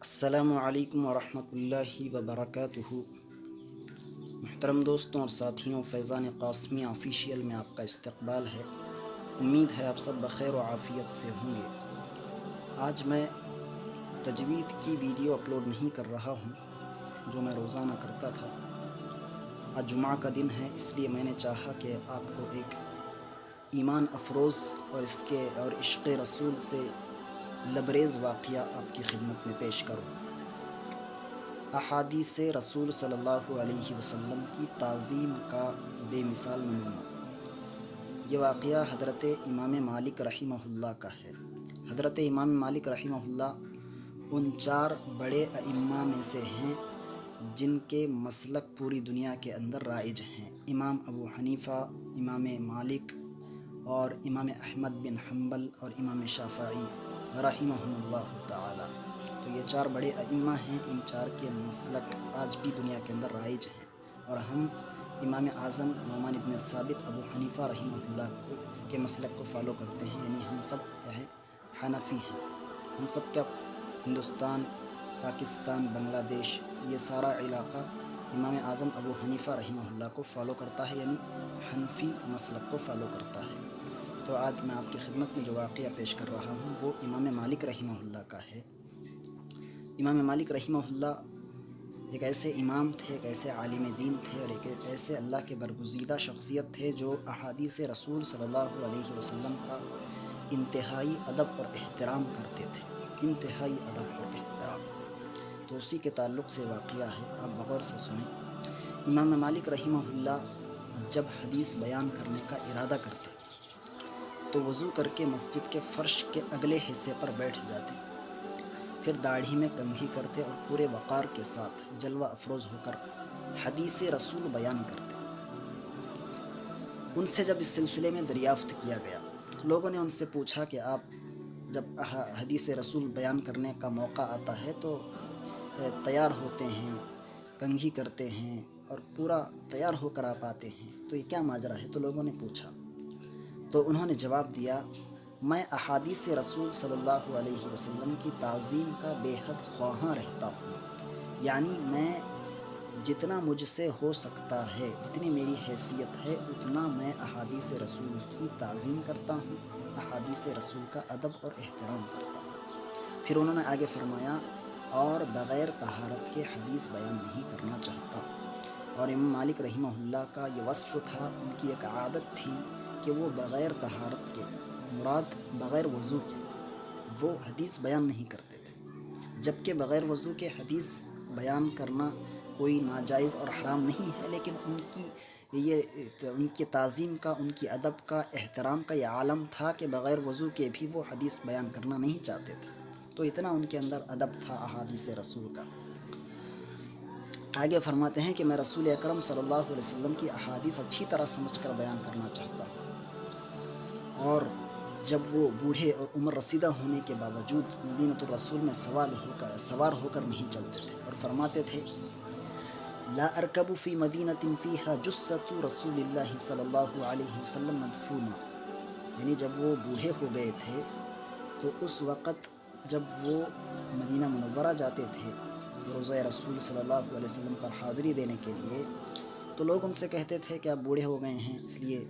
السلام علیکم ورحمۃ اللہ وبرکاتہ۔ محترم دوستوں اور ساتھیوں، فیضان قاسمی آفیشیل میں آپ کا استقبال ہے۔ امید ہے آپ سب بخیر و عافیت سے ہوں گے۔ آج میں تجوید کی ویڈیو اپلوڈ نہیں کر رہا ہوں جو میں روزانہ کرتا تھا۔ آج جمعہ کا دن ہے، اس لیے میں نے چاہا کہ آپ کو ایک ایمان افروز اور عشق رسول سے لبریز واقعہ آپ کی خدمت میں پیش کروں۔ احادیث رسول صلی اللہ علیہ وسلم کی تعظیم کا بے مثال نمونہ۔ یہ واقعہ حضرت امام مالک رحمہ اللہ کا ہے۔ حضرت امام مالک رحمہ اللہ ان 4 بڑے ائمہ میں سے ہیں جن کے مسلک پوری دنیا کے اندر رائج ہیں۔ امام ابو حنیفہ، امام مالک اور امام احمد بن حنبل اور امام شافعی رحمہ اللہ تعالی۔ تو یہ 4 بڑے ائمہ ہیں، ان 4 کے مسلک آج بھی دنیا کے اندر رائج ہیں، اور ہم امام اعظم نعمان بن ثابت ابو حنیفہ رحمہ اللہ کے مسلک کو فالو کرتے ہیں، یعنی ہم سب کیا ہیں، حنفی ہیں۔ ہم سب کیا ہندوستان، پاکستان، بنگلہ دیش، یہ سارا علاقہ امام اعظم ابو حنیفہ رحمہ اللہ کو فالو کرتا ہے، یعنی حنفی مسلک کو فالو کرتا ہے۔ تو آج میں آپ کی خدمت میں جو واقعہ پیش کر رہا ہوں وہ امام مالک رحمہ اللہ کا ہے۔ امام مالک رحمہ اللہ ایک ایسے امام تھے، ایک ایسے عالم دین تھے، اور ایک ایسے اللہ کے برگزیدہ شخصیت تھے جو احادیث رسول صلی اللہ علیہ وسلم کا انتہائی ادب اور احترام کرتے تھے، انتہائی ادب اور احترام۔ تو اسی کے تعلق سے واقعہ ہے، آپ بغور سے سنیں۔ امام مالک رحمہ اللہ جب حدیث بیان کرنے کا ارادہ کرتے تو وضو کر کے مسجد کے فرش کے اگلے حصے پر بیٹھ جاتے، پھر داڑھی میں کنگھی کرتے اور پورے وقار کے ساتھ جلوہ افروز ہو کر حدیث رسول بیان کرتے۔ ان سے جب اس سلسلے میں دریافت کیا گیا، لوگوں نے ان سے پوچھا کہ آپ جب حدیث رسول بیان کرنے کا موقع آتا ہے تو تیار ہوتے ہیں، کنگھی کرتے ہیں اور پورا تیار ہو کر آپ آتے ہیں، تو یہ کیا ماجرا ہے؟ تو لوگوں نے پوچھا، تو انہوں نے جواب دیا، میں احادیث رسول صلی اللہ علیہ وسلم کی تعظیم کا بے حد خواہاں رہتا ہوں، یعنی میں جتنا مجھ سے ہو سکتا ہے، جتنی میری حیثیت ہے، اتنا میں احادیث رسول کی تعظیم کرتا ہوں، احادیث رسول کا ادب اور احترام کرتا ہوں۔ پھر انہوں نے آگے فرمایا، اور بغیر طہارت کے حدیث بیان نہیں کرنا چاہتا۔ اور امام مالک رحمہ اللہ کا یہ وصف تھا، ان کی ایک عادت تھی کہ وہ بغیر طہارت کے، مراد بغیر وضو کے، وہ حدیث بیان نہیں کرتے تھے۔ جبکہ بغیر وضو کے حدیث بیان کرنا کوئی ناجائز اور حرام نہیں ہے، لیکن ان کی تعظیم کا، ان کی ادب کا، احترام کا یہ عالم تھا کہ بغیر وضو کے بھی وہ حدیث بیان کرنا نہیں چاہتے تھے۔ تو اتنا ان کے اندر ادب تھا احادیث رسول کا۔ آگے فرماتے ہیں کہ میں رسول اکرم صلی اللہ علیہ وسلم کی احادیث اچھی طرح سمجھ کر بیان کرنا چاہتا ہوں، اور جب وہ بوڑھے اور عمر رسیدہ ہونے کے باوجود مدینۃ الرسول میں سوار ہو کر نہیں چلتے تھے، اور فرماتے تھے، لا ارکب فی مدینۃ فیہا جثۃ رسول اللہ صلی اللہ علیہ وسلم مدفونہ، یعنی جب وہ بوڑھے ہو گئے تھے تو اس وقت جب وہ مدینہ منورہ جاتے تھے روضہ رسول صلی اللہ علیہ وسلم پر حاضری دینے کے لیے، تو لوگ ان سے کہتے تھے کہ آپ بوڑھے ہو گئے ہیں، اس لیے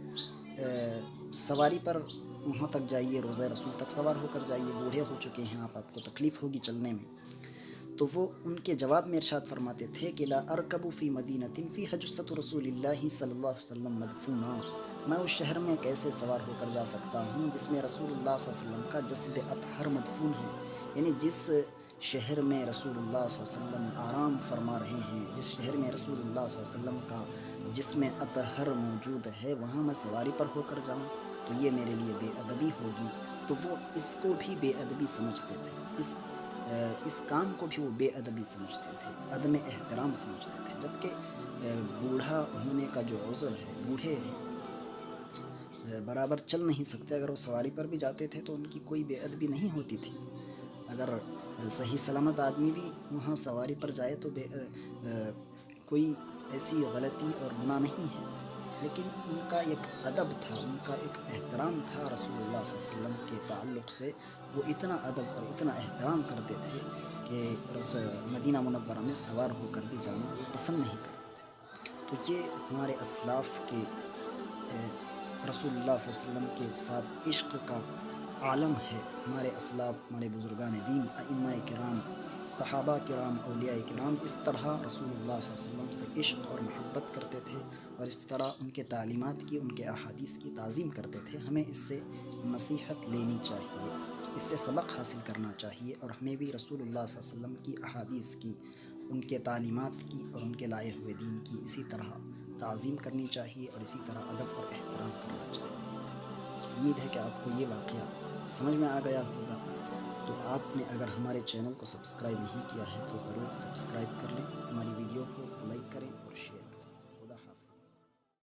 سواری پر وہاں تک جائیے، روضہ رسول تک سوار ہو کر جائیے، بوڑھے ہو چکے ہیں آپ کو تکلیف ہوگی چلنے میں۔ تو وہ ان کے جواب میں ارشاد فرماتے تھے کہ لا ارکب فی مدینۃ فیہا جثۃ رسول اللہ صلی اللہ علیہ وسلم مدفونہ، میں اس شہر میں کیسے سوار ہو کر جا سکتا ہوں جس میں رسول اللہ صلی اللہ علیہ وسلم کا جسد اطہر مدفون ہے، یعنی جس شہر میں رسول اللہ صلی اللہ علیہ وسلم آرام فرما رہے ہیں، جس شہر میں رسول اللہ صلی اللہ علیہ وسلم کا جسم اطہر موجود ہے، وہاں میں سواری پر ہو کر جاؤں تو یہ میرے لیے بے ادبی ہوگی۔ تو وہ اس کو بھی بے ادبی سمجھتے تھے، اس کام کو بھی وہ بے ادبی سمجھتے تھے، عدم احترام سمجھتے تھے۔ جبکہ بوڑھا ہونے کا جو عذر ہے، بوڑھے برابر چل نہیں سکتے، اگر وہ سواری پر بھی جاتے تھے تو ان کی کوئی بے ادبی نہیں ہوتی تھی۔ اگر صحیح سلامت آدمی بھی وہاں سواری پر جائے تو کوئی ایسی غلطی اور گناہ نہیں ہے، لیکن ان کا ایک ادب تھا، ان کا ایک احترام تھا رسول اللہ صلی اللہ علیہ وسلم کے تعلق سے، وہ اتنا ادب اور اتنا احترام کرتے تھے کہ مدینہ منورہ میں سوار ہو کر بھی جانا پسند نہیں کرتے تھے۔ تو یہ ہمارے اسلاف کے رسول اللہ صلی اللہ علیہ وسلم کے ساتھ عشق کا عالم ہے۔ ہمارے اسلاف، ہمارے بزرگان دین، ائمہ کرام، صحابہ کرام، اولیاء کرام اس طرح رسول اللہ صلی اللہ علیہ وسلم سے عشق اور محبت کرتے تھے، اور اس طرح ان کے تعلیمات کی، ان کے احادیث کی تعظیم کرتے تھے۔ ہمیں اس سے نصیحت لینی چاہیے، اس سے سبق حاصل کرنا چاہیے، اور ہمیں بھی رسول اللہ صلی اللہ علیہ وسلم کی احادیث کی، ان کے تعلیمات کی اور ان کے لائے ہوئے دین کی اسی طرح تعظیم کرنی چاہیے، اور اسی طرح ادب اور احترام کرنا چاہیے۔ امید ہے کہ آپ کو یہ واقعہ سمجھ میں آ گیا ہوگا۔ تو آپ نے اگر ہمارے چینل کو سبسکرائب نہیں کیا ہے تو ضرور سبسکرائب کر لیں، ہماری ویڈیو کو لائک کریں اور شیئر